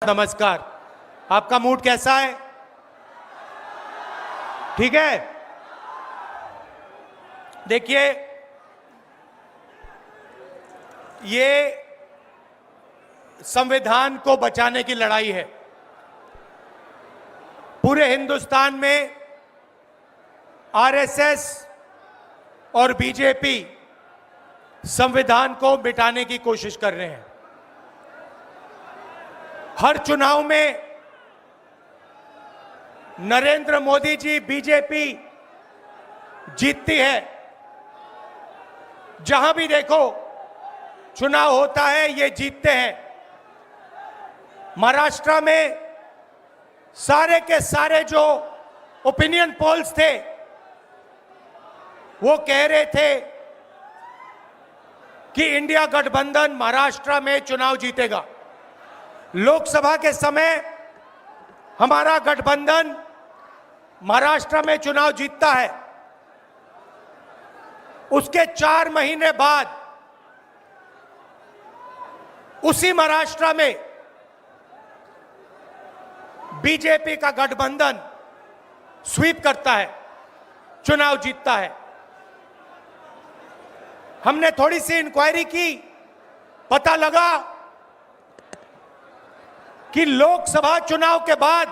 नमस्कार। आपका मूड कैसा है? ठीक है। देखिए, ये संविधान को बचाने की लड़ाई है। पूरे हिंदुस्तान में आरएसएस और बीजेपी संविधान को मिटाने की कोशिश कर रहे हैं। हर चुनाव में नरेंद्र मोदी जी बीजेपी जीतती है। जहां भी देखो चुनाव होता है, ये जीतते हैं। महाराष्ट्र में सारे के सारे जो ओपिनियन पोल्स थे वो कह रहे थे कि इंडिया गठबंधन महाराष्ट्र में चुनाव जीतेगा। लोकसभा के समय हमारा गठबंधन महाराष्ट्र में चुनाव जीतता है। उसके 4 महीने बाद उसी महाराष्ट्र में बीजेपी का गठबंधन स्वीप करता है, चुनाव जीतता है। हमने थोड़ी सी इंक्वायरी की, पता लगा कि लोकसभा चुनाव के बाद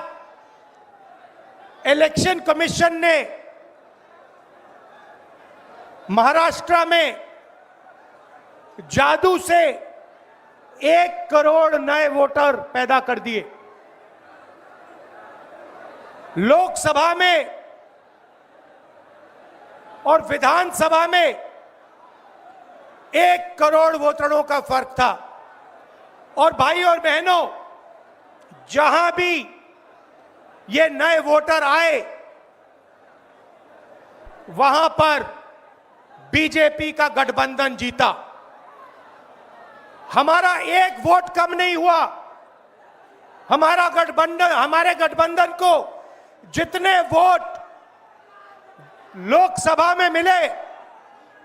इलेक्शन कमीशन ने महाराष्ट्र में जादू से 1 करोड़ नए वोटर पैदा कर दिए। लोकसभा में और विधानसभा में 1 करोड़ वोटरों का फर्क था। और भाई और बहनों, जहां भी ये नए वोटर आए वहां पर बीजेपी का गठबंधन जीता। हमारा 1 वोट कम नहीं हुआ। हमारे गठबंधन को जितने वोट लोकसभा में मिले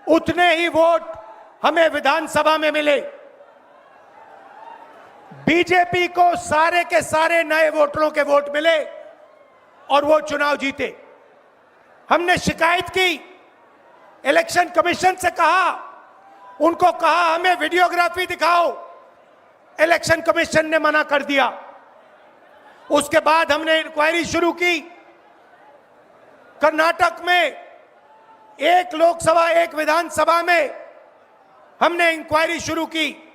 उतने ही वोट हमें विधानसभा में मिले। बीजेपी को सारे के सारे नए वोटरों के वोट मिले और वो चुनाव जीते। हमने शिकायत की, इलेक्शन कमीशन से कहा, उनको कहा हमें वीडियोग्राफी दिखाओ। इलेक्शन कमीशन ने मना कर दिया। उसके बाद हमने इंक्वायरी शुरू की। कर्नाटक में 1 लोकसभा 1 विधानसभा में हमने इंक्वायरी शुरू की।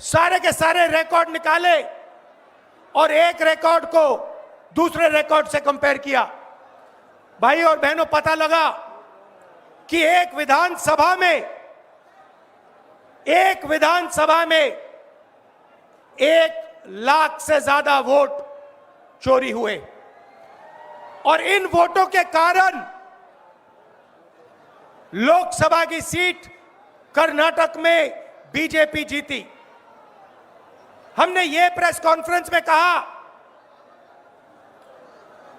सारे के सारे रिकॉर्ड निकाले और एक रिकॉर्ड को दूसरे रिकॉर्ड से कंपेयर किया। भाई और बहनों, पता लगा कि एक विधानसभा में 1 लाख से ज्यादा वोट चोरी हुए। और इन वोटों के कारण लोकसभा की सीट कर्नाटक में बीजेपी जीती। हमने ये प्रेस कॉन्फ्रेंस में कहा,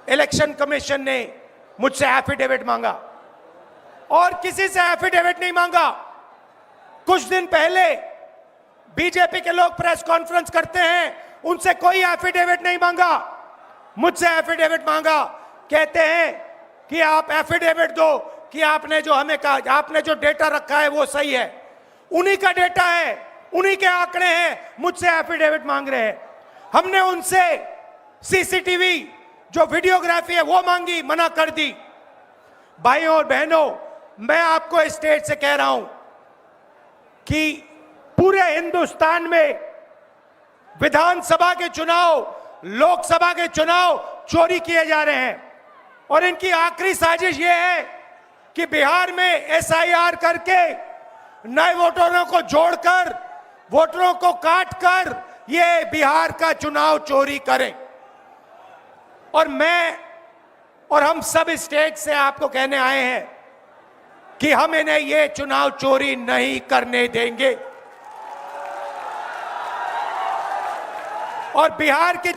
इलेक्शन कमीशन ने मुझसे एफिडेविट मांगा और किसी से एफिडेविट नहीं मांगा। कुछ दिन पहले बीजेपी के लोग प्रेस कॉन्फ्रेंस करते हैं, उनसे कोई एफिडेविट नहीं मांगा। मुझसे एफिडेविट मांगा। कहते हैं कि आप एफिडेविट दो कि आपने जो हमें कहा, आपने जो डेटा रखा है वो सही है। उन्हीं का डेटा है, उन्हीं के आंकड़े हैं, मुझसे एफिडेविट मांग रहे हैं। हमने उनसे सीसीटीवी जो वीडियोग्राफी है वो मांगी, मना कर दी। भाइयों और बहनों, मैं आपको इस स्टेज से कह रहा हूं कि पूरे हिंदुस्तान में विधानसभा के चुनाव, लोकसभा के चुनाव चोरी किए जा रहे हैं। और इनकी आखिरी साजिश ये है कि बिहार में एसआईआर करके नए वोटरों को जोड़कर, वोटरों को काटकर ये बिहार का चुनाव चोरी करें। और मैं और हम सब स्टेट से आपको कहने आए हैं कि हम इन्हें ये चुनाव चोरी नहीं करने देंगे। और बिहार की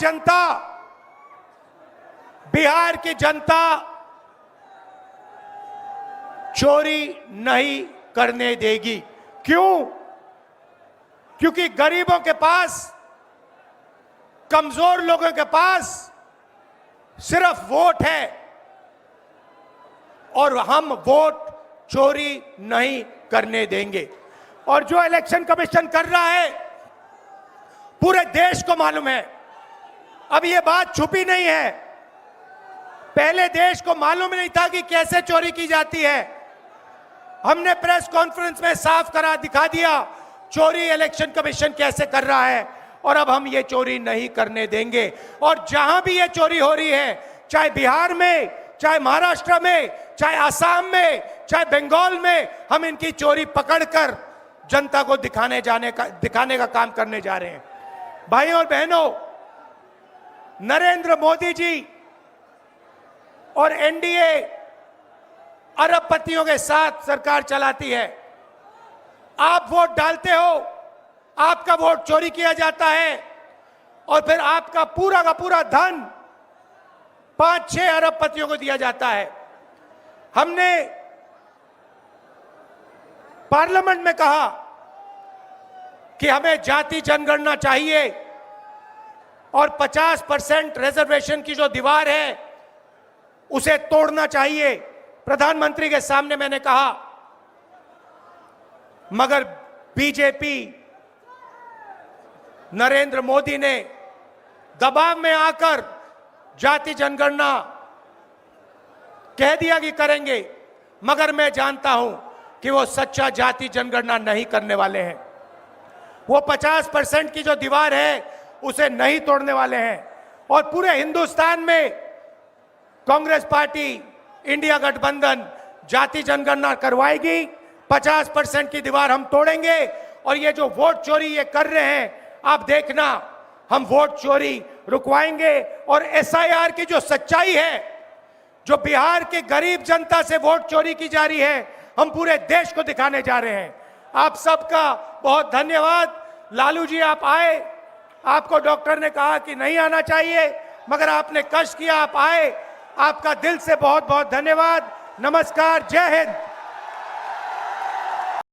जनता चोरी नहीं करने देगी। क्यों? क्योंकि गरीबों के पास कमजोर लोगों के पास सिर्फ वोट है और हम वोट चोरी नहीं करने देंगे। और जो इलेक्शन कमीशन कर रहा है पूरे देश को मालूम है। अब ये बात छुपी नहीं है, पहले देश को मालूम नहीं था कि कैसे चोरी की जाती है। हमने प्रेस कॉन्फ्रेंस में साफ करा दिखा दिया चोरी इलेक्शन कमीशन कैसे कर रहा है, और अब हम ये चोरी नहीं करने देंगे। और जहां भी ये चोरी हो रही है, चाहे बिहार में, चाहे महाराष्ट्र में, चाहे असम में, चाहे बंगाल में, हम इनकी चोरी पकड़कर जनता को दिखाने का काम करने जा रहे हैं। भाइयों और बहनों, नरेंद्र मोदी जी और एनडीए अरबपतियों के साथ सरकार चलाती है। आप वोट डालते हो, आपका वोट चोरी किया जाता है और फिर आपका पूरा का पूरा धन 5-6 अरबपतियों को दिया जाता है। हमने पार्लियामेंट में कहा कि हमें जाति जनगणना चाहिए और 50% रिजर्वेशन की जो दीवार है उसे तोड़ना चाहिए। प्रधानमंत्री के सामने मैंने कहा, मगर बीजेपी, नरेंद्र मोदी ने दबाव में आकर जाति जनगणना कह दिया कि करेंगे, मगर मैं जानता हूं कि वो सच्चा जाति जनगणना नहीं करने वाले हैं। वो 50% की जो दीवार है उसे नहीं तोड़ने वाले हैं। और पूरे हिंदुस्तान में कांग्रेस पार्टी, इंडिया गठबंधन जाति जनगणना करवाएगी, 50% की दीवार हम तोड़ेंगे। और ये जो वोट चोरी ये कर रहे हैं, आप देखना, हम वोट चोरी रुकवाएंगे। और एसआईआर की जो सच्चाई है, जो बिहार के गरीब जनता से वोट चोरी की जा रही है, हम पूरे देश को दिखाने जा रहे हैं। आप सबका बहुत धन्यवाद। लालू जी, आप आए, आपको डॉक्टर ने कहा कि नहीं आना चाहिए, मगर आपने कष्ट किया, आप आए। आपका दिल से बहुत बहुत धन्यवाद। नमस्कार, जय हिंद।